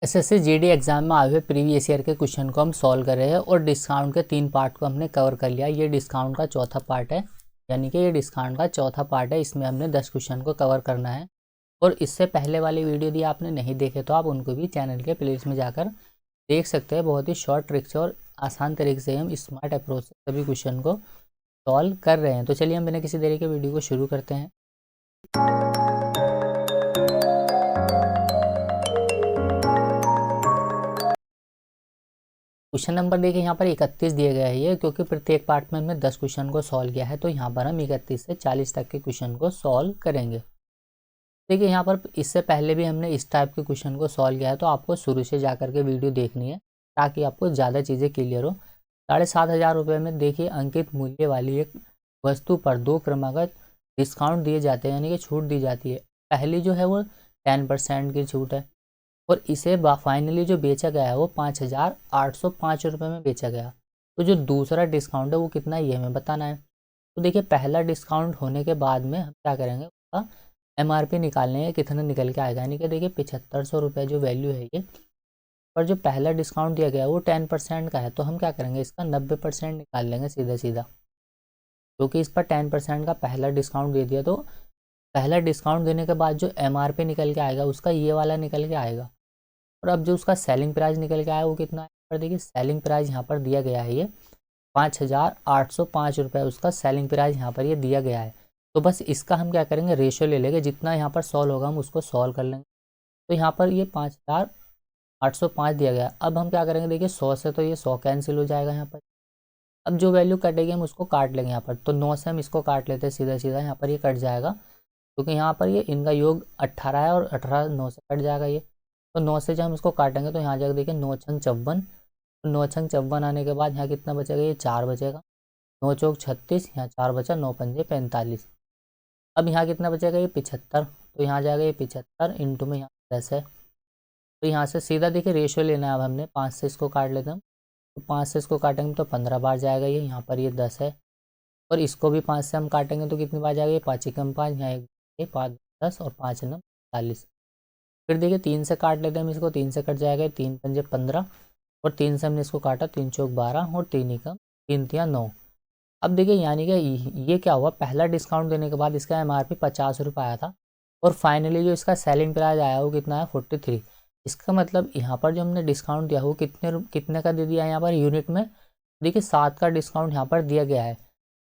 SSC GD exam में आए हुए प्रीवियस ईयर के क्वेश्चन को हम सॉल्व कर रहे हैं और डिस्काउंट के 3 पार्ट को हमने कवर कर लिया। ये डिस्काउंट का चौथा पार्ट है, यानी कि ये डिस्काउंट का चौथा पार्ट है। इसमें हमने 10 क्वेश्चन को कवर करना है। और इससे पहले वाली वीडियो यदि आपने नहीं देखे तो आप उनको भी चैनल के प्लेलिस्ट में जाकर देख सकते हैं। बहुत ही शॉर्ट ट्रिक से और आसान तरीके से हम स्मार्ट अप्रोच से सभी क्वेश्चन को सॉल्व कर रहे हैं। तो चलिए हम बिना किसी देरी के वीडियो को शुरू करते हैं। क्वेश्चन नंबर देखिए यहाँ पर 31 दिए गए हैं ये, क्योंकि प्रत्येक पार्ट में हमने 10 क्वेश्चन को सॉल्व किया है, तो यहाँ पर हम 31 से 40 तक के क्वेश्चन को सॉल्व करेंगे। देखिए यहाँ पर इससे पहले भी हमने इस टाइप के क्वेश्चन को सॉल्व किया है, तो आपको शुरू से जाकर के वीडियो देखनी है ताकि आपको ज़्यादा चीज़ें क्लियर हो। 7,500 रुपये में देखिए अंकित मूल्य वाली एक वस्तु पर 2 क्रमागत डिस्काउंट दिए जाते हैं, यानी कि छूट दी जाती है। पहली जो है वो 10% की छूट है और इसे फाइनली जो बेचा गया है वो 5,805 रुपये में बेचा गया। तो जो दूसरा डिस्काउंट है वो कितना है ये हमें बताना है। तो देखिए पहला डिस्काउंट होने के बाद में हम क्या करेंगे, उसका एमआरपी निकालने हैं, कितना निकल के आएगा। यानी कि देखिए 7,500 रुपये जो वैल्यू है ये, पर जो पहला डिस्काउंट दिया गया है वो 10% का है, तो हम क्या करेंगे इसका 90% निकाल लेंगे सीधा सीधा, क्योंकि इस पर 10% का पहला डिस्काउंट दे दिया। तो पहला डिस्काउंट देने के बाद जो एमआरपी निकल के आएगा उसका ये वाला निकल के आएगा। और अब जो उसका सेलिंग प्राइस निकल के आया वो कितना है, पर देखिए सेलिंग प्राइस यहाँ पर दिया गया है ये 5,805 रुपये, उसका सेलिंग प्राइस यहाँ पर ये दिया गया है। तो बस इसका हम क्या करेंगे, रेशियो ले लेंगे, जितना यहाँ पर सॉल्व होगा हम उसको सॉल्व कर लेंगे। तो यहाँ पर ये 5,805 दिया गया। अब हम क्या करेंगे, देखिए 100 से तो ये 100 कैंसिल हो जाएगा यहाँ पर। अब जो वैल्यू कटेगी हम उसको काट लेंगे यहाँ पर, तो 9 से हम इसको काट लेते हैं सीधा सीधा, यहाँ पर ये कट जाएगा, क्योंकि यहाँ पर ये इनका योग 18 है और 18 9 से कट जाएगा ये। तो 9 से जब हम इसको काटेंगे तो यहाँ जाकर देखिए 9 छंग 54, 9 छंग 54 आने के बाद यहाँ कितना बचेगा, ये 4 बचेगा। 9 चौक 36, यहाँ 4 बचा, 9 पंजे 45। अब यहाँ कितना बचेगा, ये 75, तो यहाँ जाएगा ये 75 इंटू में यहाँ 10 है। तो यहाँ से सीधा देखिए रेशियो लेना है। अब हमने 5 से इसको काट लेते हैं, तो 5 से इसको काटेंगे तो 15 बार जाएगा ये, यहाँ पर ये 10 है। और इसको भी 5 से हम काटेंगे तो कितनी बार जाएगा, ये 5 एकम 5, यहाँ एक 5 10 और 5 9 40। फिर देखिए 3 से काट लेते हैं हम इसको, 3 से कट जाएगा 3 पंजे 15, और 3 से हमने इसको काटा, 3 चौक 12 और 3 एकम 3 तिया 9। अब देखिए यानी कि ये क्या हुआ, पहला डिस्काउंट देने के बाद इसका एमआरपी 50 रुपये आया था और फाइनली जो इसका सेलिंग प्राइस आया वो कितना है 43। इसका मतलब यहाँ पर जो हमने डिस्काउंट दिया वो कितने का दे दिया है यहाँ पर यूनिट में, देखिए 7 का डिस्काउंट यहाँ पर दिया गया है।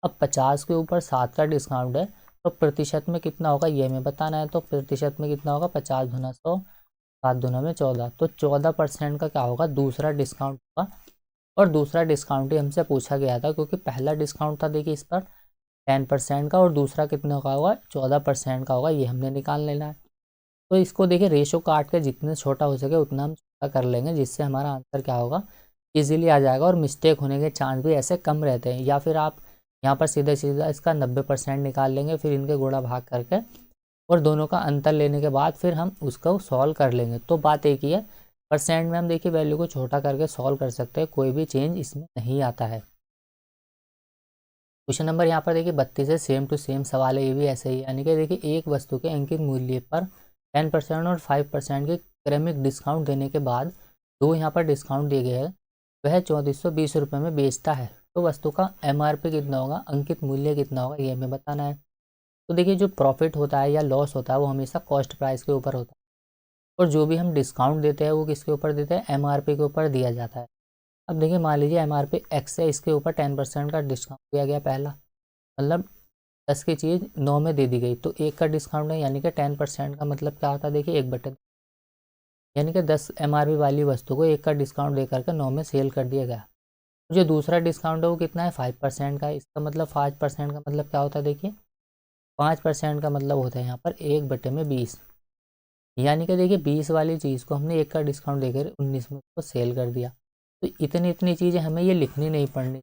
अब 50 के ऊपर 7 का डिस्काउंट है, तो प्रतिशत में कितना होगा ये हमें बताना है। तो प्रतिशत में कितना होगा, 50 गुना 100, 7 गुना में 14, तो 14% का क्या होगा, दूसरा डिस्काउंट होगा। और दूसरा डिस्काउंट ही हमसे पूछा गया था, क्योंकि पहला डिस्काउंट था देखिए इस पर 10% का और दूसरा कितना का होगा 14% का होगा, ये हमने निकाल लेना है। तो इसको देखिए रेशो काट के जितने छोटा हो सके उतना हम छोटा कर लेंगे, जिससे हमारा आंसर क्या होगा, इजीली आ जाएगा और मिस्टेक होने के चांस भी ऐसे कम रहते हैं। या फिर आप यहाँ पर सीधा सीधा इसका 90% निकाल लेंगे, फिर इनके गुणा भाग करके और दोनों का अंतर लेने के बाद फिर हम उसको सॉल्व कर लेंगे। तो बात एक ही है, परसेंट में हम देखिए वैल्यू को छोटा करके सॉल्व कर सकते हैं, कोई भी चेंज इसमें नहीं आता है। क्वेश्चन नंबर यहाँ पर देखिए 32 है, सेम टू सेम सवाल है, ये भी ऐसे ही। यानी कि देखिए एक वस्तु के अंकित मूल्य पर 10% और 5% के क्रमिक डिस्काउंट देने के बाद दो यहाँ पर डिस्काउंट दिए गए हैं, वह 3420 रुपये में बेचता है। तो वस्तु का एमआरपी कितना होगा, अंकित मूल्य कितना होगा, ये हमें बताना है। तो देखिए जो प्रॉफिट होता है या लॉस होता है वो हमेशा कॉस्ट प्राइस के ऊपर होता है, और जो भी हम डिस्काउंट देते हैं वो किसके ऊपर देते हैं, एमआरपी के ऊपर दिया जाता है। अब देखिए मान लीजिए एमआरपी एक्स है, इसके ऊपर 10% का डिस्काउंट दिया गया पहला, मतलब 10 की चीज़ 9 में दे दी गई, तो एक का डिस्काउंट है, यानी कि 10% का मतलब क्या होता है, देखिए 1/10, यानी कि 10 एमआरपी वाली वस्तु को एक का डिस्काउंट दे करके 9 में सेल कर दिया गया। जो दूसरा डिस्काउंट है वो कितना है, 5% का है। इसका मतलब 5% का मतलब क्या होता है, देखिए 5% का मतलब होता है यहाँ पर 1/20, यानी कि देखिए 20 वाली चीज़ को हमने एक का डिस्काउंट देकर 19 में उसको सेल कर दिया। तो इतनी इतनी चीज़ें हमें ये लिखनी नहीं पड़नी,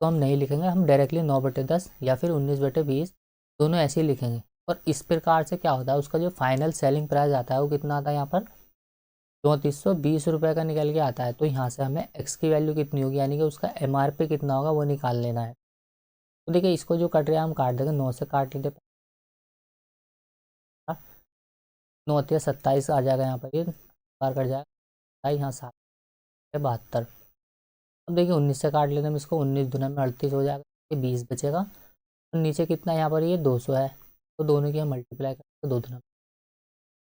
तो हम नहीं लिखेंगे, हम डायरेक्टली 9/10 या फिर 19/20 दोनों ऐसे ही लिखेंगे। और इस प्रकार से क्या होता है, उसका जो फाइनल सेलिंग प्राइस आता है वो कितना आता है, यहाँ पर 3420 रुपये का निकल के आता है। तो यहाँ से हमें एक्स की वैल्यू कितनी होगी, यानी कि उसका एमआरपी कितना होगा वो निकाल लेना है। तो देखिए इसको जो कट रहा है हम काट देंगे, 9 से काट लेते, 9 या 27 आ जाएगा यहाँ पर ये, बार कट जाएगा, यहाँ 7 72। अब देखिए 19 से काट लेते हैं हम इसको, 19 दूना में 38 हो जाएगा, ये 20 बचेगा। तो नीचे कितना है यहाँ पर, ये 200 है, तो दोनों की हम मल्टीप्लाई करेंगे 2 दूना,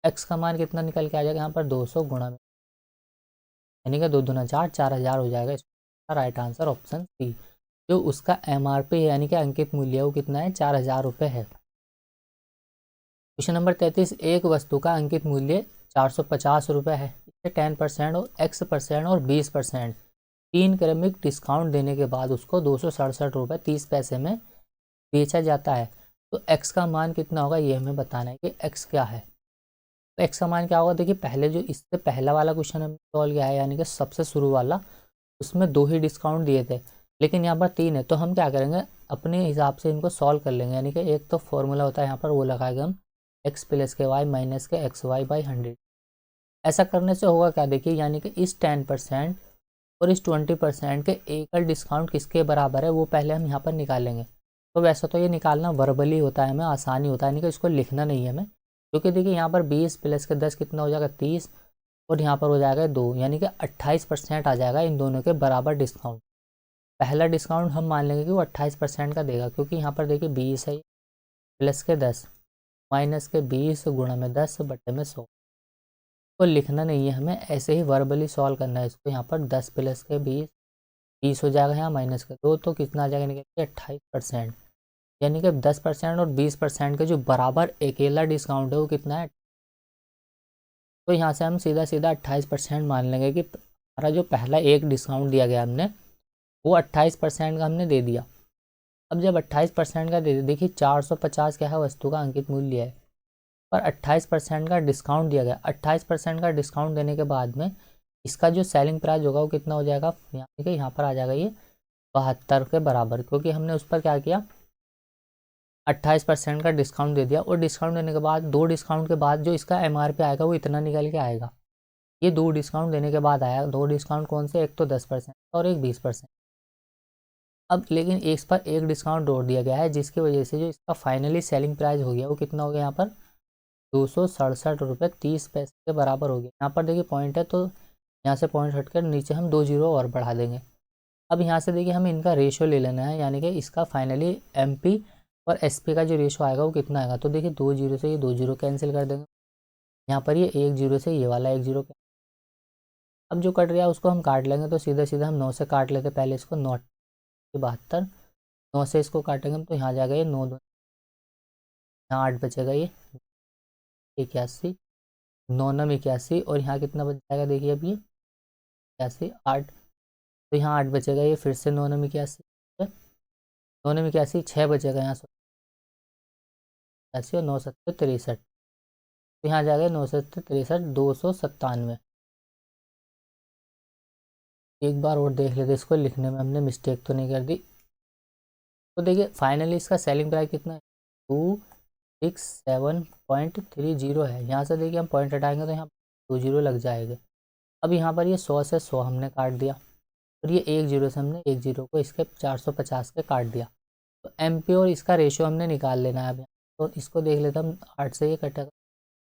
एक्स का मान कितना निकल के आ जाएगा यहाँ पर 200 गुणा में, यानी कि 2 दूना 4, 4000 हो जाएगा। इसका राइट आंसर ऑप्शन सी। जो उसका MRP है यानी कि अंकित मूल्य है वो कितना है, 4000 रुपये है। क्वेश्चन नंबर 33, एक वस्तु का अंकित मूल्य 450 रुपये है, इसे 10% और X% और 20% 3 क्रमिक डिस्काउंट देने के बाद उसको 267 रुपये 30 पैसे में बेचा जाता है। तो x का मान कितना होगा ये हमें बताना है कि x क्या है। तो x का मान क्या होगा, देखिए पहले जो इससे पहला वाला क्वेश्चन हमने सॉल्व किया है यानी कि सबसे शुरू वाला, उसमें 2 ही डिस्काउंट दिए थे, लेकिन यहाँ पर 3 है। तो हम क्या करेंगे, अपने हिसाब से इनको सॉल्व कर लेंगे, यानी कि एक तो फॉर्मूला होता है यहाँ पर वो लगाएंगे हम, x प्लस के y माइनस के XY/100। ऐसा करने से होगा क्या, देखिए यानी कि इस 10% और इस 20% के एकल डिस्काउंट किसके बराबर है वो पहले हम यहाँ पर निकालेंगे। तो वैसे तो ये निकालना वर्बली होता है, हमें आसानी होता है, यानी कि इसको लिखना नहीं है हमें, क्योंकि देखिए यहाँ पर 20 प्लस के 10 कितना हो जाएगा 30, और यहाँ पर हो जाएगा 2, यानी कि 28% आ जाएगा इन दोनों के बराबर डिस्काउंट। पहला डिस्काउंट हम मान लेंगे कि वो 28% का देगा, क्योंकि यहाँ पर देखिए 20 है प्लस के 10 माइनस के 20 गुणा में 10 बटे में 100। तो लिखना नहीं है हमें, ऐसे ही वर्बली सॉल्व करना है इसको। यहाँ पर 10 प्लस के 20 हो जाएगा, यहाँ माइनस के 2, तो कितना आ जाएगा निकल के 28%, यानी कि 10% और 20% के जो बराबर अकेला डिस्काउंट है वो कितना है। तो यहाँ से हम सीधा सीधा 28% मान लेंगे कि हमारा जो पहला एक डिस्काउंट दिया गया हमने वो 28% का हमने दे दिया। अब जब 28% का दे दिया, देखिए 450 क्या है वस्तु का अंकित मूल्य है, पर 28% का डिस्काउंट दिया गया। 28% का डिस्काउंट देने के बाद में इसका जो सेलिंग प्राइस होगा वो कितना हो जाएगा, यानी कि यहाँ पर आ जाएगा ये 72 के बराबर, क्योंकि हमने उस पर क्या किया 28% का डिस्काउंट दे दिया। और डिस्काउंट देने के बाद 2 डिस्काउंट के बाद जो इसका MRP आएगा वो इतना निकल के आएगा। ये 2 डिस्काउंट देने के बाद आया, 2 डिस्काउंट कौन से, एक तो 10% और एक 20%। अब लेकिन इस पर एक डिस्काउंट जोड़ दिया गया है, जिसकी वजह से जो इसका फाइनली सेलिंग प्राइस हो गया वो कितना हो गया यहाँ पर 267 रुपये 30 पैसे के बराबर हो गया। यहाँ पर देखिए पॉइंट है, तो यहाँ से पॉइंट हटकर नीचे हम 2 जीरो और बढ़ा देंगे। अब यहाँ से देखिए हमें इनका रेशियो ले लेना है, यानी कि इसका फाइनली MP और SP का जो रेशियो आएगा वो कितना आएगा। तो देखिए 2 जीरो से ये 2 जीरो कैंसिल कर देंगे, यहाँ पर ये 1 जीरो से ये वाला 1 जीरो। अब जो कट रहा है उसको हम काट लेंगे, तो सीधा सीधा हम 9 से काट लेते पहले इसको, 9 72, 9 से इसको काटेंगे हम तो यहाँ जाएगा ये 9 2, यहाँ 8 बचेगा ये 81, 9 9 81, और यहाँ कितना बच जाएगा देखिए अब ये 81 8, तो यहाँ 8 बचेगा, ये फिर से 9 9 81, 9 9 81 6 बचेगा यहाँ 80 और 9 7 63, तो यहाँ जाएगा 9 7 63 297। एक बार और देख लेते इसको, लिखने में हमने मिस्टेक तो नहीं कर दी। तो देखिए फाइनली इसका सेलिंग प्राइस कितना है 267.30 है। यहाँ से देखिए हम पॉइंट हटाएंगे तो यहाँ 2 जीरो लग जाएंगे। अब यहाँ पर ये 100 से 100 हमने काट दिया, और ये 1 जीरो से हमने 1 जीरो को इसके 450 के काट दिया। तो MP और इसका रेशियो हमने निकाल लेना है अब। तो इसको देख लेते हम, 8 से ये कटेगा,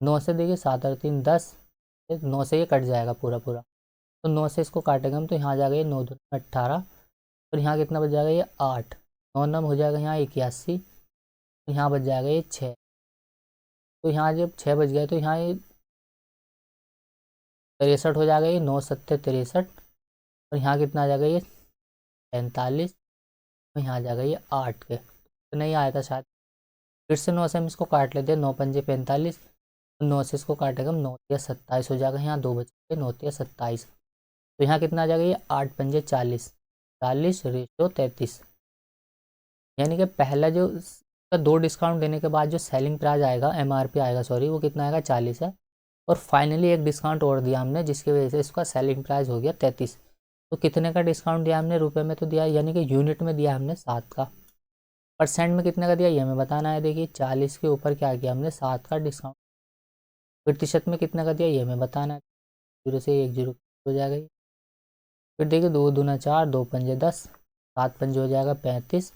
9 से देखिए 7 और 3 10, 9 से ये कट जाएगा पूरा पूरा, तो 9 से इसको काटेंगे हम तो यहाँ जाएगा ये 9 2 18, और यहाँ कितना बच जाएगा ये 8, 9 9 हो जाएगा यहाँ 81, यहाँ बच जाएगा ये 6, तो यहाँ जब 6 बच गया तो यहाँ ये 63 हो जाएगा, ये 9 7 63, और यहाँ कितना आ जाएगा ये 45, और यहाँ आ जाएगा ये 8 के, तो नहीं आया था शायद। फिर से 9 से हम इसको काट लेते हैं, 9 पंजे 45, 9 से इसको काटेगा हम 9 या 27 हो जाएगा, यहाँ 2 बचे 9 या 27, तो यहाँ कितना आ जाएगा ये 8 पंजे 40, 40 रेशो 33, यानी कि पहला जो 2 डिस्काउंट देने के बाद जो सेलिंग प्राइस आएगा MRP आएगा सॉरी, वो कितना आएगा 40 है, और फाइनली एक डिस्काउंट और दिया हमने जिसकी वजह से इसका सेलिंग प्राइस हो गया 33। तो कितने का डिस्काउंट दिया हमने, रुपए में तो दिया, यानी कि यूनिट में दिया हमने 7 का, परसेंट में कितने का दिया ये हमें बताना है। देखिए 40 के ऊपर क्या किया हमने 7 का डिस्काउंट, प्रतिशत में कितने का दिया ये हमें बताना है। 0 से 1 जीरो हो जाएगा ये, फिर देखिए 2 दूना 4, 2 पंजे 10, 7 पंजे हो जाएगा 35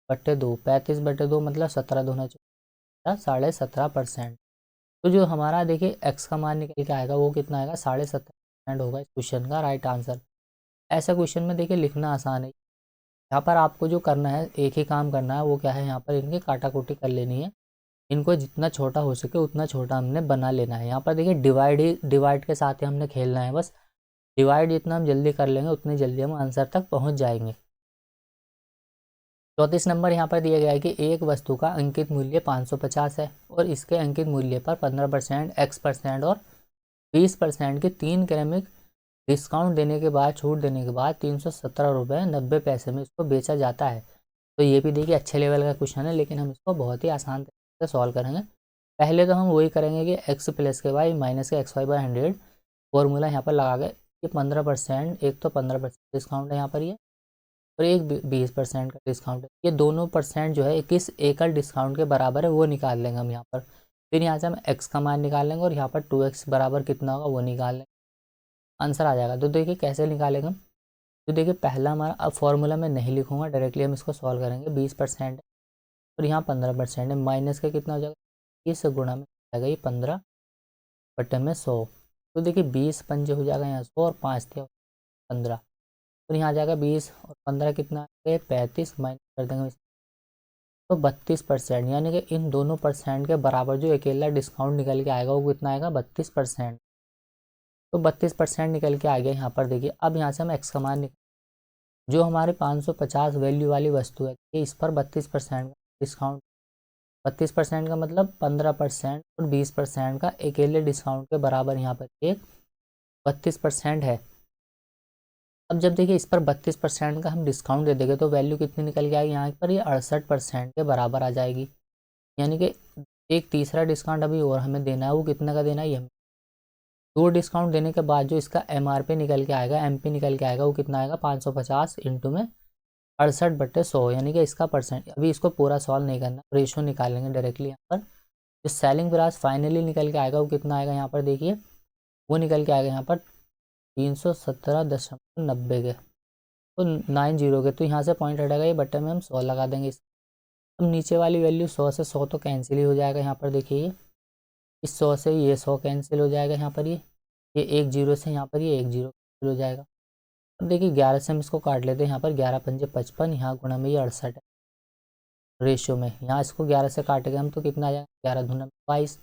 बटे 2, 35 बटे 2 मतलब 17 दूना 17.5%। तो जो हमारा देखिए एक्स का मान निकल के आएगा वो कितना आएगा 70.5% होगा इस क्वेश्चन का राइट आंसर। ऐसा क्वेश्चन में देखिए लिखना आसान है। यहाँ पर आपको जो करना है एक ही काम करना है, वो क्या है, यहाँ पर इनकी काटाकुटी कर लेनी है। इनको जितना छोटा हो सके उतना छोटा हमने बना लेना है। यहाँ पर देखिए डिवाइड के साथ ही हमने खेलना है बस। डिवाइड जितना हम जल्दी कर लेंगे उतनी जल्दी हम आंसर तक पहुँच जाएंगे। 34 नंबर यहाँ पर दिया गया है कि एक वस्तु का अंकित मूल्य 550 है और इसके अंकित मूल्य पर 15%, X% और 20% के 3 क्रमिक डिस्काउंट देने के बाद, छूट देने के बाद 317 रुपये 90 पैसे में इसको बेचा जाता है। तो ये भी देखिए अच्छे लेवल का क्वेश्चन है, लेकिन हम इसको बहुत ही आसान तरीके से सॉल्व करेंगे। पहले तो हम वही करेंगे कि x प्लस के वाई माइनस के XY/100 फॉर्मूला यहाँ पर लगा के, ये 15%, एक तो 15% डिस्काउंट है यहाँ पर ये, और एक 20% का डिस्काउंट है। ये दोनों परसेंट जो है किस एकल डिस्काउंट के बराबर है वो निकाल लेंगे हम यहाँ पर। फिर यहाँ से हम x का मान निकाल लेंगे और यहाँ पर 2x बराबर कितना होगा वो निकाल लेंगे, आंसर आ जाएगा। तो देखिए कैसे निकालेंगे हम। तो देखिए पहला हमारा, अब फॉर्मूला में नहीं लिखूंगा, डायरेक्टली हम इसको सॉल्व करेंगे। 20% है और यहाँ 15% है, माइनस का कितना हो जाएगा, 20 गुणा में हो जाएगा ये 15/100। तो देखिए 20 पंजे हो जाएगा यहाँ 100 और 5 थे 15, और यहाँ आ जाएगा 20 और 15 कितना है 35, माइनस कर देंगे तो 32%। यानी कि इन दोनों परसेंट के बराबर जो अकेला डिस्काउंट निकल के आएगा वो कितना आएगा 32%। तो 32% निकल के आ गया यहाँ पर। देखिए अब यहाँ से हम एक्स का मान जो हमारे 550 वैल्यू वाली वस्तु है कि इस पर 32% डिस्काउंट, 32% का मतलब 15% और 20% का अकेले डिस्काउंट के बराबर यहाँ पर एक 32% है। अब जब देखिए इस पर 32% का हम डिस्काउंट दे देंगे तो वैल्यू कितनी निकल के आएगी यहाँ पर, ये 68% के बराबर आ जाएगी। यानी कि एक तीसरा डिस्काउंट अभी और हमें देना है, वो कितने का देना है, ये हमें 2 डिस्काउंट देने के बाद जो इसका MRP निकल के आएगा, MP निकल के आएगा, वो कितना आएगा 550 इंटू में 68/100, यानी कि इसका परसेंट। अभी इसको पूरा सॉल्व नहीं करना, रेशो निकालेंगे डायरेक्टली यहाँ पर। जो सेलिंग प्राइस फाइनली निकल के आएगा वो कितना आएगा यहाँ पर, देखिए वो निकल के आएगा यहाँ पर 317.90 के, तो 90 के। तो यहाँ से पॉइंट हटेगा, ये बटन में हम 100 लगा देंगे। अब नीचे वाली वैल्यू 100 से 100 तो कैंसिल ही हो जाएगा यहाँ पर। देखिए इस 100 से ये 100 कैंसिल हो जाएगा यहाँ पर, ये एक जीरो से यहाँ पर ये एक जीरो कैंसिल हो जाएगा। अब देखिए 11 से हम इसको काट लेते हैं यहाँ पर, 11 पंजे 55, यहाँ गुणा में ये 68 है रेशियो में। यहाँ इसको 11 से काटेंगे हम तो कितना आ जाएगा 11 दूना 22,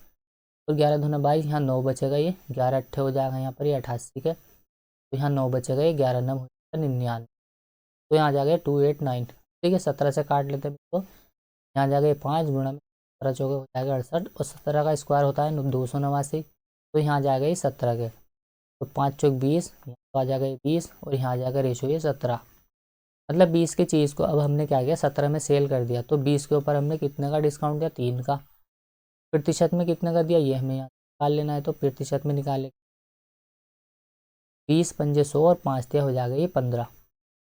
और 11 दूना 22, यहाँ 9 बचेगा, ये 11 अट्ठे हो जाएगा यहाँ पर, ये 88 के, तो यहाँ 9 बचेगा, ये 11 9 हो जाएगा 99, तो यहाँ आ जाएगा 289। ठीक है 17 से काट लेते हैं इसको, यहाँ जाएगा 5 गुणा में 17 चौके हो जाएगा 68, और 17 का स्क्वायर होता है 289, तो यहाँ आ जाएगा ये 17 के, तो 5 चौक 20, यहाँ तो आ जाएगा ये 20, और यहाँ आ जाएगा रेशो ये 17। मतलब 20 की चीज़ को अब हमने क्या किया 17 में सेल कर दिया, तो 20 के ऊपर हमने कितने का डिस्काउंट दिया, 3 का। प्रतिशत में कितने का दिया ये हमें यहाँ निकाल लेना है, तो प्रतिशत में निकाले 20 पंजे 100 और 5 दिया हो जाएगा ये 15।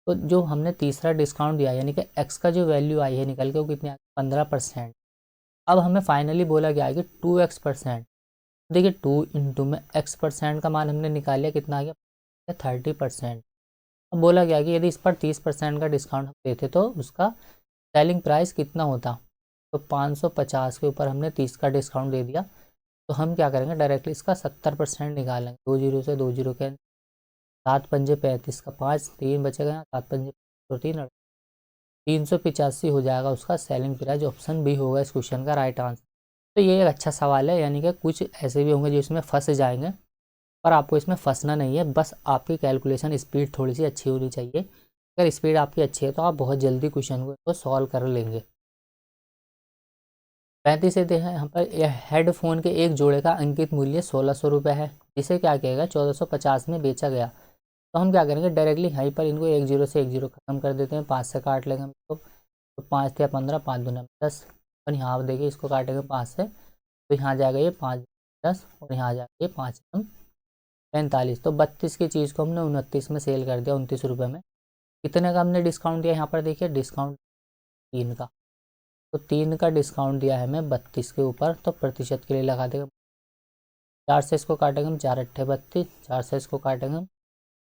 तो जो हमने तीसरा डिस्काउंट दिया यानी कि एक्स का जो वैल्यू आई है निकल के वो कितनी आ गई 15%। अब हमें फाइनली बोला गया है कि 2x%। देखिए 2 इंटू में x% का मान हमने निकाल लिया, कितना आ गया 30%। अब बोला गया कि यदि इस पर 30% का डिस्काउंट हम देते तो उसका सेलिंग प्राइस कितना होता। तो 550 के ऊपर हमने 30 का डिस्काउंट दे दिया, तो हम क्या करेंगे डायरेक्टली इसका 70% निकालेंगे। 2 जीरो से 2 जीरो के 7 पंजे 35 का 5, 3 बचेगा यहाँ, 7 पंजे 385 हो जाएगा उसका सेलिंग प्राइस। ऑप्शन बी होगा इस क्वेश्चन का राइट आंसर। तो ये एक अच्छा सवाल है, यानी कि कुछ ऐसे भी होंगे जो इसमें फंस जाएंगे, पर आपको इसमें फंसना नहीं है, बस आपकी कैलकुलेशन स्पीड थोड़ी सी अच्छी होनी चाहिए। अगर स्पीड आपकी अच्छी है तो आप बहुत जल्दी क्वेश्चन को सॉल्व कर लेंगे। 35 से देखा यहाँ पर, यह हेडफोन के एक जोड़े का अंकित मूल्य 1600 रुपये है, जिसे क्या किया गया 1450 में बेचा गया। तो हम क्या करेंगे डायरेक्टली यहीं पर इनको एक जीरो से एक जीरो खत्म कर देते हैं, 5 से काट लेंगे हम इसको, तो 5 या 15, 5 दूना 10, और यहाँ देखिए इसको काटेंगे 5 से, तो यहाँ जाएगा ये 5 10, और यहाँ जाएगा ये 5 45। तो 32 की चीज़ को हमने 29 में सेल कर दिया 29 रुपये में। कितने का हमने डिस्काउंट दिया यहाँ पर, देखिए डिस्काउंट 3 का, तो 3 का डिस्काउंट दिया है हमें 32 के ऊपर, तो प्रतिशत के लिए लगा देंगे 4 से इसको काटेंगे हम, 4 अट्ठे 32, 4 से इसको काटेंगे हम,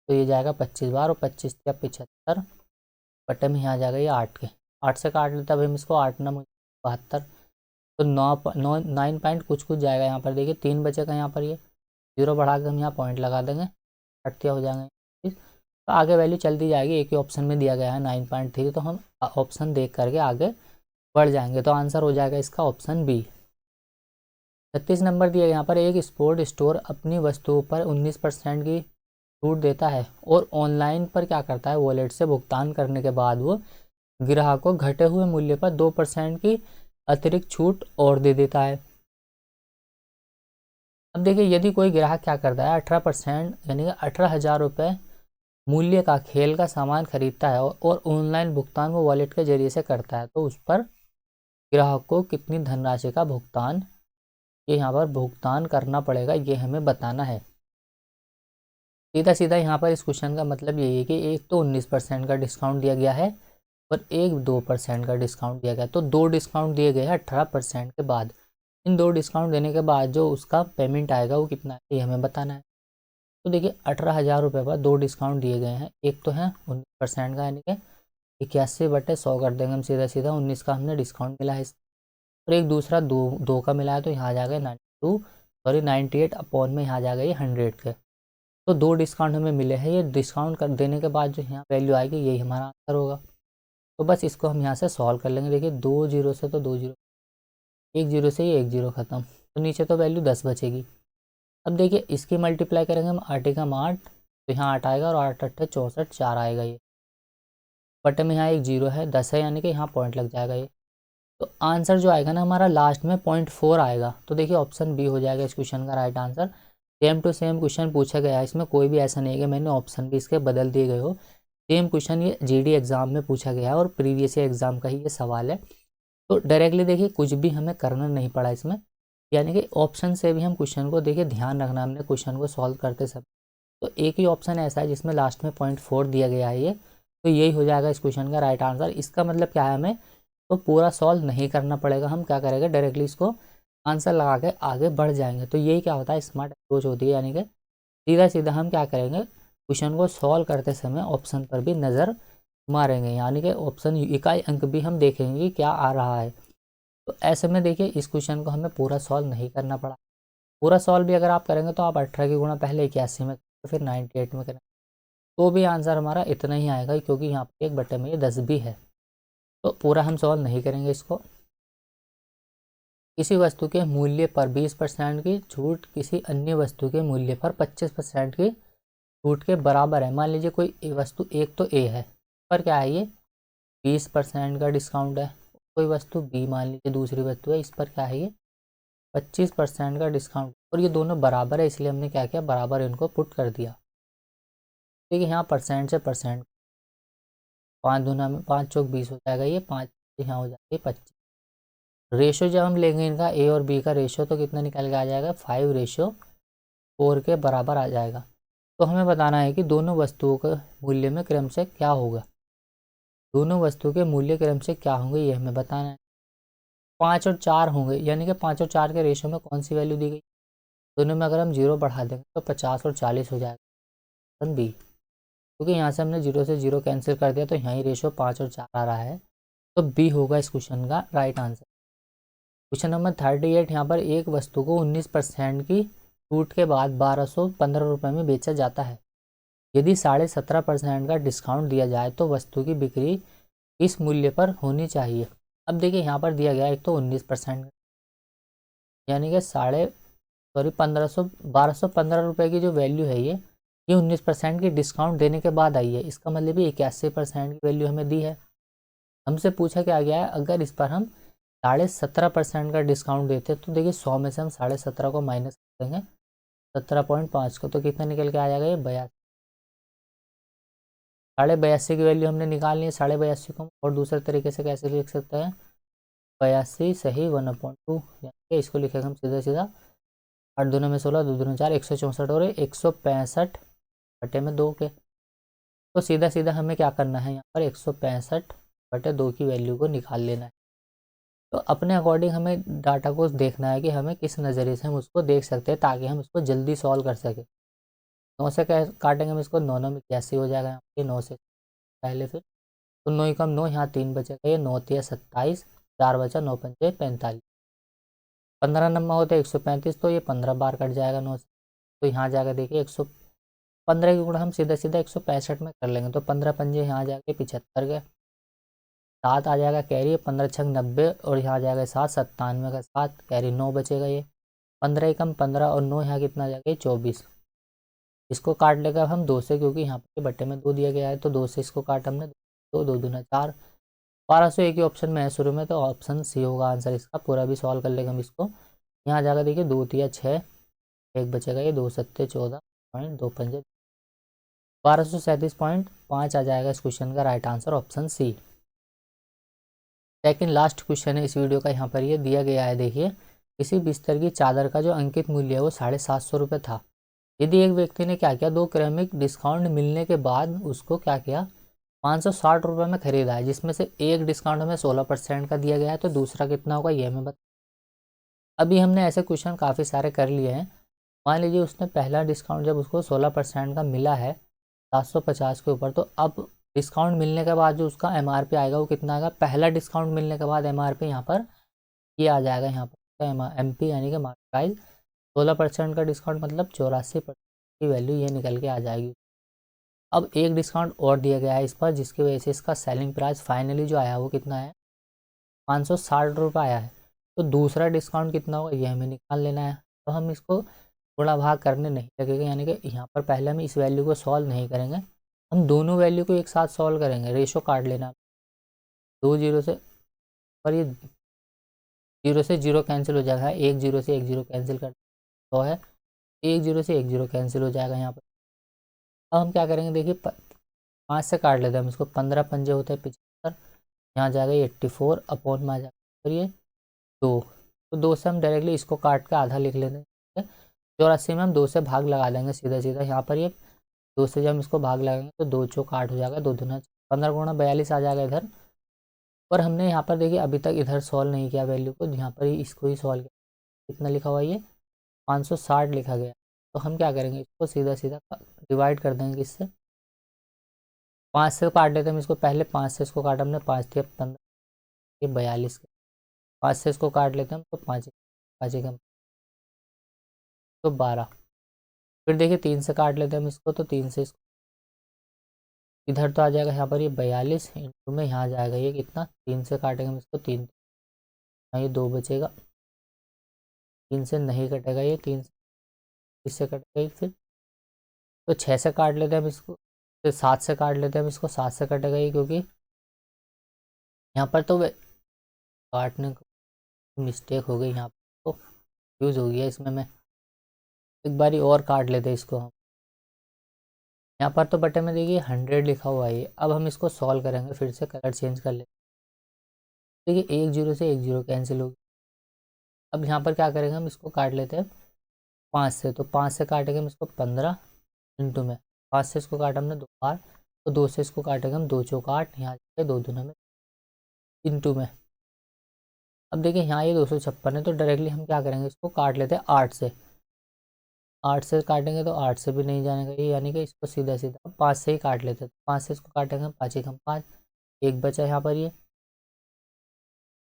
तो ये जाएगा 25 बार, और 25 या 75 बटे में यहाँ जाएगा ये 8 के, 8 से काट लेते अब हम इसको, 8 9 72, तो 9 पॉइंट कुछ कुछ जाएगा यहाँ पर, देखिए 3 बचेगा यहाँ पर, ये 0 बढ़ा के हम यहाँ पॉइंट लगा देंगे, 8 हो जाएंगे। तो आगे वैल्यू चलती जाएगी, एक ही ऑप्शन में दिया गया है 9.3, तो हम ऑप्शन देख करके आगे बढ़ जाएंगे। तो आंसर हो जाएगा इसका ऑप्शन बी। 36 नंबर दिया यहाँ पर, एक स्पोर्ट स्टोर अपनी वस्तुओं पर 19% की छूट देता है और ऑनलाइन पर क्या करता है, वॉलेट से भुगतान करने के बाद वो ग्राहक को घटे हुए मूल्य पर 2% की अतिरिक्त छूट और दे देता है। अब देखिए यदि कोई ग्राहक क्या करता है, 18% यानी कि 18,000 रुपये मूल्य का खेल का सामान खरीदता है और ऑनलाइन भुगतान वो वॉलेट के जरिए से करता है, तो उस पर ग्राहक को कितनी धनराशि का भुगतान, ये यहाँ पर भुगतान करना पड़ेगा, ये हमें बताना है। सीधा सीधा यहाँ पर इस क्वेश्चन का मतलब यही है कि एक तो 19% का डिस्काउंट दिया गया है और एक 2% का डिस्काउंट दिया गया, तो 2 डिस्काउंट दिए गए हैं 18% के बाद। इन 2 डिस्काउंट देने के बाद जो उसका पेमेंट आएगा वो कितना है, ये हमें बताना है। तो देखिए 18,000 रुपये पर 2 डिस्काउंट दिए गए हैं, एक तो है 19% का यानी कि 81/100 कर देंगे हम सीधा सीधा, 19 का हमने डिस्काउंट मिला है, और एक दूसरा दो का मिला है, तो यहाँ आ जाएगा 98 अपॉन में यहाँ आ जाएगा ये 100 के। तो 2 डिस्काउंट हमें मिले हैं, ये डिस्काउंट कर देने के बाद जो यहाँ वैल्यू आएगी यही हमारा आंसर होगा। तो बस इसको हम यहाँ से सॉल्व कर लेंगे। देखिए 2 जीरो से तो 2 जीरो, 1 जीरो से ये 1 जीरो खत्म, तो नीचे तो वैल्यू 10 बचेगी। अब देखिए इसकी मल्टीप्लाई करेंगे हम 8 एकम 8, तो यहाँ 8 आएगा और 8 8 64, 4 आएगा ये, बटे में यहाँ एक जीरो है, 10 है यानी कि यहाँ पॉइंट लग जाएगा ये। तो आंसर जो आएगा ना हमारा लास्ट में 0.4 आएगा। तो देखिए ऑप्शन बी हो जाएगा इस क्वेश्चन का right answer. Same to same question पूछा गया है, इसमें कोई भी ऐसा नहीं है कि मैंने ऑप्शन भी इसके बदल दिए गए हो। सेम क्वेश्चन ये जीडी एग्जाम में पूछा गया है और प्रीवियस ईयर एग्जाम का ही ये सवाल है। तो डायरेक्टली देखिए कुछ भी हमें करना नहीं पड़ा इसमें, यानी कि ऑप्शन से भी हम क्वेश्चन को देखिए ध्यान रखना हमने क्वेश्चन को सॉल्व करते समय। तो एक ही ऑप्शन ऐसा है जिसमें लास्ट में 0.4 दिया गया है ये, तो यही हो जाएगा इस क्वेश्चन का राइट आंसर। इसका मतलब क्या है, हमें तो पूरा सॉल्व नहीं करना पड़ेगा, हम क्या करेंगे डायरेक्टली इसको आंसर लगा के आगे बढ़ जाएंगे। तो यही क्या होता है, स्मार्ट अप्रोच होती है, यानी कि सीधा सीधा हम क्या करेंगे, क्वेश्चन को सॉल्व करते समय ऑप्शन पर भी नज़र मारेंगे, यानी कि ऑप्शन इकाई अंक भी हम देखेंगे कि क्या आ रहा है। तो ऐसे में देखिए इस क्वेश्चन को हमें पूरा सॉल्व नहीं करना पड़ा। पूरा सॉल्व भी अगर आप करेंगे तो आप 18 की गुणा पहले 81 में करेंगे, फिर 98 में करेंगे, तो भी आंसर हमारा इतना ही आएगा, क्योंकि यहाँ पर एक बटे में ये 10 भी है। तो पूरा हम सॉल्व नहीं करेंगे इसको। किसी वस्तु के मूल्य पर 20% की छूट किसी अन्य वस्तु के मूल्य पर 25% की छूट के बराबर है। मान लीजिए कोई वस्तु, एक तो ए है, पर क्या है ये 20% का डिस्काउंट है, कोई वस्तु बी मान लीजिए दूसरी वस्तु है, इस पर क्या है ये 25% का डिस्काउंट, और ये दोनों बराबर है, इसलिए हमने क्या किया बराबर इनको पुट कर दिया। देखिए यहाँ परसेंट से परसेंट, 5 दूना में 5 चौक 20 हो जाएगा, ये 5 यहाँ हो जाएगी 25। रेशो जब हम लेंगे इनका ए और बी का रेशो, तो कितना निकल के आ जाएगा 5:4 के बराबर आ जाएगा। तो हमें बताना है कि दोनों वस्तुओं के मूल्य में क्रम से क्या होगा, दोनों वस्तु के मूल्य क्रम से क्या होंगे ये हमें बताना है। 5 और 4 होंगे, यानी कि 5 और 4 के रेशो में कौन सी वैल्यू दी गई, दोनों में अगर हम 0 बढ़ा देंगे तो 50 और 40 हो जाएगा ऑप्शन बी, क्योंकि यहाँ से हमने 0 से 0 कैंसिल कर दिया, तो यहाँ ही रेशो 5 और 4 आ रहा है, तो बी होगा इस क्वेश्चन का राइट आंसर। क्वेश्चन नंबर 38, यहाँ पर एक वस्तु को 19% की छूट के बाद 1215 रुपये में बेचा जाता है। यदि 17.5% का डिस्काउंट दिया जाए तो वस्तु की बिक्री इस मूल्य पर होनी चाहिए। अब देखिए यहाँ पर दिया गया एक तो 19%, यानी कि 1215 रुपये की जो वैल्यू है ये 19% की डिस्काउंट देने के बाद आई है, इसका मतलब ये 81% की वैल्यू हमें दी है। हमसे पूछा क्या गया है, अगर इस पर हम 17.5% का डिस्काउंट देते तो देखिए 100 में से हम 17.5 को माइनस कर देंगे 17.5 को, तो कितना निकल के आ जाएगा ये 82। 82.5 की वैल्यू हमने निकालनी है, 82.5 को और दूसरे तरीके से कैसे लिख सकते हैं 82 सही 1/2, यानी कि इसको लिखेंगे हम सीधा सीधा 8 दूना में 16, 2 दूना 4, 164 और 165 बटे में 2 के। तो सीधा सीधा हमें क्या करना है, यहाँ पर 165/2 की वैल्यू को निकाल लेना है। तो अपने अकॉर्डिंग हमें डाटा को देखना है कि हमें किस नज़रिए से हम उसको देख सकते हैं, ताकि हम उसको जल्दी सॉल्व कर सकें। 9 से काटेंगे हम इसको, 9 9 में 81 हो जाएगा, यहाँ पे 9 से पहले, फिर तो 9 कम 9, यहाँ 3 बचेगा, ये 9 3 27, 4 बचा, 9 5 45। 15 नंबर होते 135, तो ये 15 बार कट जाएगा 9 से। तो यहाँ जाएगा देखिए 115 की गुणा हम सीधा सीधा 165 में कर लेंगे, तो 15 पंजे यहाँ जाके 75 के, 7 आ जाएगा कैरी, 15 छंग 90, और यहाँ जाएगा 7, 97 का 7 कैरी 9 बचेगा। ये 15 एकम 15 और 9 यहाँ कितना जाएगा 24। इसको काट लेगा हम 2 से, क्योंकि यहाँ पे बट्टे में 2 दिया गया है, तो 2 से इसको काट हमने, 2 2 दूना 4। 1201 ही ऑप्शन में है शुरू में, तो ऑप्शन सी होगा आंसर इसका। पूरा भी सॉल्व कर लेंगे हम इसको। यहाँ जाकर देखिए 2 तिया 6, एक बचेगा ये, 2 सत्ते 14 पॉइंट 2 पंजे 1237.5 आ जाएगा इस क्वेश्चन का right answer option C. Second last question है इस वीडियो का, यहाँ पर ये दिया गया है देखिए, किसी बिस्तर की चादर का जो अंकित मूल्य है वो 750 रुपये था। यदि एक व्यक्ति ने क्या किया, 2 क्रमिक डिस्काउंट मिलने के बाद उसको क्या किया 560 रुपये में खरीदा है, जिसमें से एक डिस्काउंट हमें 16% का दिया गया है, तो दूसरा कितना होगा ये हमें बता। अभी हमने ऐसे क्वेश्चन काफ़ी सारे कर लिए हैं। मान लीजिए उसने पहला डिस्काउंट जब उसको 16% का मिला है 750 के ऊपर, तो अब डिस्काउंट मिलने के बाद जो उसका MRP आएगा वो कितना आएगा, पहला डिस्काउंट मिलने के बाद MRP यहाँ पर ये आ जाएगा, यहाँ पर MP यानी कि मार्केट प्राइस 16% का डिस्काउंट मतलब 84% की वैल्यू ये निकल के आ जाएगी। अब एक डिस्काउंट और दिया गया है इस पर, जिसकी वजह से इसका सेलिंग प्राइस फाइनली जो आया वो कितना है 560 रुपये आया है। तो दूसरा डिस्काउंट कितना होगा ये हमें निकाल लेना है। तो हम इसको थोड़ा भाग करने नहीं लगेगा, यानी कि यहाँ पर पहले हम इस वैल्यू को सॉल्व नहीं करेंगे, हम दोनों वैल्यू को एक साथ सॉल्व करेंगे। रेशो काट लेना, 2 जीरो से, पर ये 0 से 0 कैंसिल हो जाएगा, 1 0 से 1 0 कैंसिल कर 100 है, 1 0 से 1 0 कैंसिल हो जाएगा यहाँ पर। अब हम क्या करेंगे देखिए 5 से काट लेते हैं हम इसको, 15 पंजे होते हैं 75, यहाँ जाएगा ये 84 अपॉन में आ जाएगा, और ये 2, तो 2 से हम डायरेक्टली इसको काट के आधा लिख लेते हैं। 84 में हम 2 से भाग लगा देंगे सीधा सीधा, यहाँ पर ये 2 से जब हम इसको भाग लगाएंगे तो 2 चौक 8 हो जाएगा, 2 दूना 15 गुणा 42 आ जाएगा इधर। और हमने यहाँ पर देखिए अभी तक इधर सॉल्व नहीं किया वैल्यू को, यहाँ पर ही इसको ही सॉल्व किया। कितना लिखा हुआ ये 560 लिखा गया। तो हम क्या करेंगे इसको सीधा सीधा डिवाइड कर देंगे किससे, 5 से काट लेते हैं हम इसको, पहले 5 से इसको काटा हमने, 5 × 15 ये 42 के, 5 से इसको काट लेते हैं हम, तो 5 5 कम तो 12। फिर देखिए 3 से काट लेते हैं हम इसको, तो 3 से इसको इधर तो आ जाएगा यहाँ पर ये 42 इंटू में यहाँ जाएगा ये कितना, 3 से काटेंगे हम इसको 3, ये 2 बचेगा, 3 से नहीं कटेगा ये, 3 से इससे कटेगा ये, फिर तो 6 से काट लेते हैं हम इसको, फिर 7 से काट लेते हैं हम इसको, 7 से कटेगा ये, क्योंकि यहाँ पर तो काटने को मिस्टेक हो गई, यहाँ पर तो यूज़ हो गया इसमें। मैं एक बारी और काट लेते हैं इसको हम, यहाँ पर तो बटे में देखिए 100 लिखा हुआ है। अब हम इसको सॉल्व करेंगे, फिर से कलर चेंज कर लेते देखिए 1 0 से 1 0 कैंसिल होगी। अब यहाँ पर क्या करेंगे हम इसको काट लेते हैं 5 से, तो 5 से काटेंगे हम इसको 15 इंटू में, 5 से इसको काटा हमने 2 बार, तो 2 से इसको काटेंगे हम, 2 चौक 8, यहाँ जाके 2 दूना में इंटू में। अब देखिए यहाँ ये 256 है, तो डायरेक्टली हम क्या करेंगे इसको काट लेते हैं 8 से, 8 से काटेंगे तो 8 से भी नहीं जाने का ये, यानी कि इसको सीधा सीधा 5 से ही काट लेते हैं। 5 से इसको काटेंगे 5 एकम 5, एक बचा यहाँ पर ये,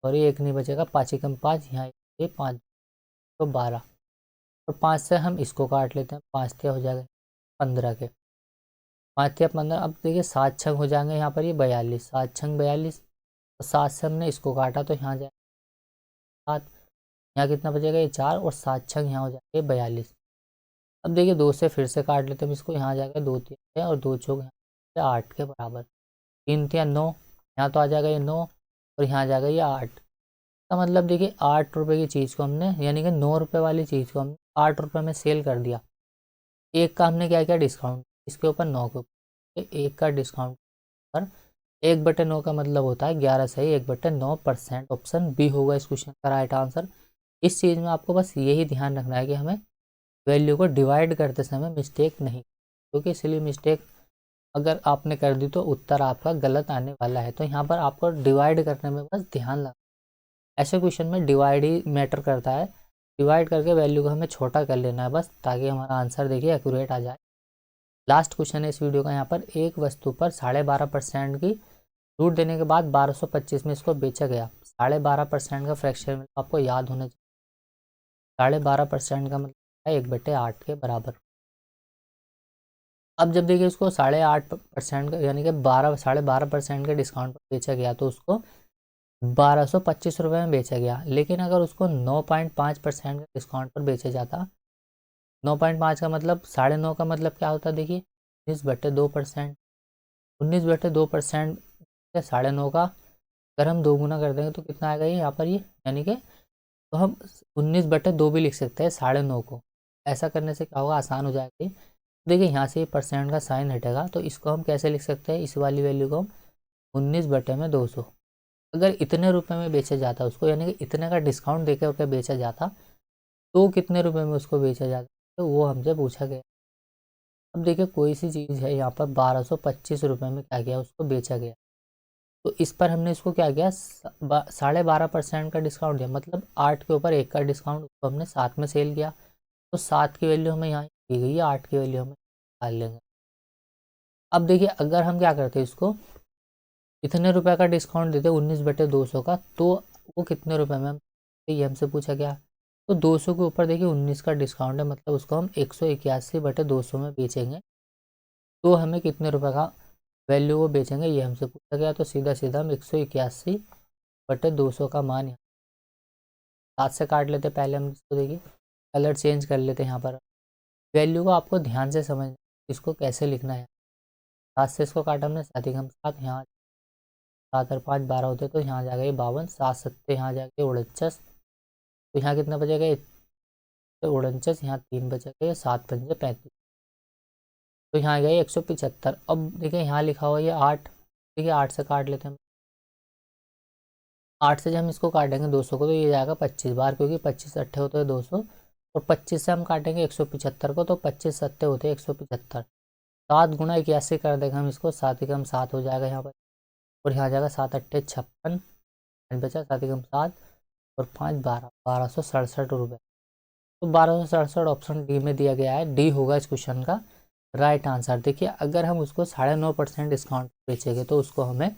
और ये एक नहीं बचेगा, 5 एकम 5, यहाँ ये 5 तो 12, और 5 से हम इसको काट लेते हैं, 5 से हो जाएगा 15 के, 5 से 15। अब देखिए 7 छंग हो जाएंगे यहाँ पर ये 42, 7 छंग 42, और 7 से हमने इसको काटा तो यहाँ जाए 7, यहाँ कितना बचेगा ये 4, और 7 छंग यहाँ हो जाएगा 42। अब देखिए 2 से फिर से काट लेते हैं इसको, यहाँ जाएगा 2 3 और 2 चौक यहाँ 8 के बराबर, 3 3 9, यहाँ तो आ जाएगा ये 9, और यहाँ आ जाएगा ये 8 का मतलब देखिए 8 रुपये की चीज़ को हमने, यानी कि 9 रुपये वाली चीज़ को हमने 8 रुपये में सेल कर दिया। एक का हमने क्या किया डिस्काउंट, इसके ऊपर 9 के ऊपर, एक का डिस्काउंट पर 1/9 का मतलब होता है 11 सही 1/9%। ऑप्शन बी होगा इस क्वेश्चन का राइट आंसर। इस चीज़ में आपको बस यही ध्यान रखना है कि हमें वैल्यू को डिवाइड करते समय मिस्टेक नहीं, क्योंकि इसलिए मिस्टेक अगर आपने कर दी तो उत्तर आपका गलत आने वाला है। तो यहाँ पर आपको डिवाइड करने में बस ध्यान लगा, ऐसे क्वेश्चन में डिवाइड ही मैटर करता है, डिवाइड करके वैल्यू को हमें छोटा कर लेना है बस, ताकि हमारा आंसर देखिए एक्यूरेट आ जाए। लास्ट क्वेश्चन है इस वीडियो का, यहाँ पर एक वस्तु पर 12.5% की छूट देने के बाद 1225 में इसको बेचा गया, 12.5% का फ्रैक्शन आपको याद होना चाहिए। 12.5% का मतलब है 1/8 के बराबर। अब जब देखिए इसको 8.5% का यानी कि 12.5% के डिस्काउंट पर बेचा गया तो उसको 1225 रुपये में बेचा गया। लेकिन अगर उसको 9.5% के डिस्काउंट पर बेचा जाता, 9.5 का मतलब 9.5 का मतलब क्या होता है देखिए 19/2%। 19/2% 9.5 का अगर हम 2 गुना कर देंगे तो कितना आएगा ये यहाँ पर ये, यानी कि तो हम 19/2 भी लिख सकते हैं 9.5 को। ऐसा करने से क्या होगा, आसान हो जाएगा ये। देखिए यहाँ से परसेंट का साइन हटेगा तो इसको हम कैसे लिख सकते हैं, इस वाली वैल्यू को हम 19/200। अगर इतने रुपए में बेचा जाता उसको, यानी कि इतने का डिस्काउंट देकर के बेचा जाता तो कितने रुपए में उसको बेचा जाता, तो वो हमसे पूछा गया। अब देखिए कोई सी चीज़ है यहाँ पर 1225 रुपये में क्या किया, उसको बेचा गया। तो इस पर हमने इसको क्या किया, 12.5% का डिस्काउंट दिया, मतलब 8 के ऊपर 1 का डिस्काउंट, उसको हमने 7 में सेल किया। तो 7 की वैल्यू हमें यहाँ दी गई है, 8 की वैल्यू हमें निकाल लेंगे। अब देखिए अगर हम क्या करते हैं, इसको इतने रुपए का डिस्काउंट देते 19/200 का, तो वो कितने रुपए में, ये हमसे पूछा गया। तो 200 के ऊपर देखिए 19 का डिस्काउंट है, मतलब उसको हम 181/200 में बेचेंगे। तो हमें कितने रुपए का वैल्यू वो बेचेंगे, ये हमसे पूछा गया। तो सीधा सीधा हम 181/200 का मान यहाँ 7 से काट लेते। पहले हम इसको देखिए कलर चेंज कर लेते हैं। यहाँ पर वैल्यू को आपको ध्यान से समझना, इसको कैसे लिखना है। 7 से इसको काटा हमने, 7 हम 7, यहाँ 7 और 5 12 होते, तो यहाँ जाएगा ये 52, 7 7 यहाँ जाएगा 49। तो यहाँ कितना बचेगा, 49, यहाँ 3 बचेगा, ये 7 5 35। तो यहाँ आ गया 175। अब देखिए यहाँ लिखा हुआ ये 8, देखिए 8 से काट लेते हैं हम। 8 से जब हम इसको काटेंगे 200 को तो ये जाएगा 25 बार, क्योंकि 25 अट्ठे होते हैं 200, और 25 से हम काटेंगे 175 को तो 25 सत्ते होते हैं 175। 7 गुना 81 कर देंगे हम इसको, 7 एकम 7 हो जाएगा यहाँ पर, और यहाँ जाएगा 7 अट्ठे 56, बचा 7 एकम 7 और 5 12, 1267 रुपये। तो 1267 ऑप्शन डी में दिया गया है, डी होगा इस क्वेश्चन का राइट आंसर। देखिए अगर हम उसको 9.5% डिस्काउंट बेचेंगे तो उसको हमें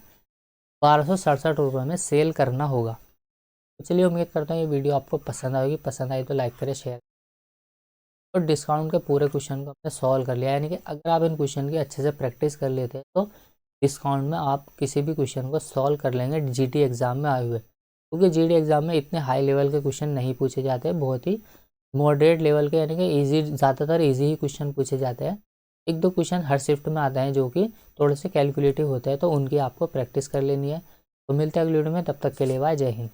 1267 रुपये में सेल करना होगा। तो चलिए उम्मीद करता हूँ ये वीडियो आपको पसंद आएगी, पसंद आई तो लाइक करें, शेयर। और डिस्काउंट के पूरे क्वेश्चन को हमने सॉल्व कर लिया, यानी कि अगर आप इन क्वेश्चन की अच्छे से प्रैक्टिस कर लेते हैं तो डिस्काउंट में आप किसी भी क्वेश्चन को सॉल्व कर लेंगे जीटी एग्ज़ाम में आए हुए। क्योंकि जीटी एग्ज़ाम में इतने हाई लेवल के क्वेश्चन नहीं पूछे जाते, बहुत ही मॉडरेट लेवल के, यानी कि ईजी, ज़्यादातर ईजी ही क्वेश्चन पूछे जाते हैं। 1-2 क्वेश्चन हर शिफ्ट में आते हैं जो कि थोड़े से कैलकुलेटिव होते हैं, तो उनकी आपको प्रैक्टिस कर लेनी है। तो मिलते हैं अगली वीडियो में, तब तक के लिए बाय, जय हिंद।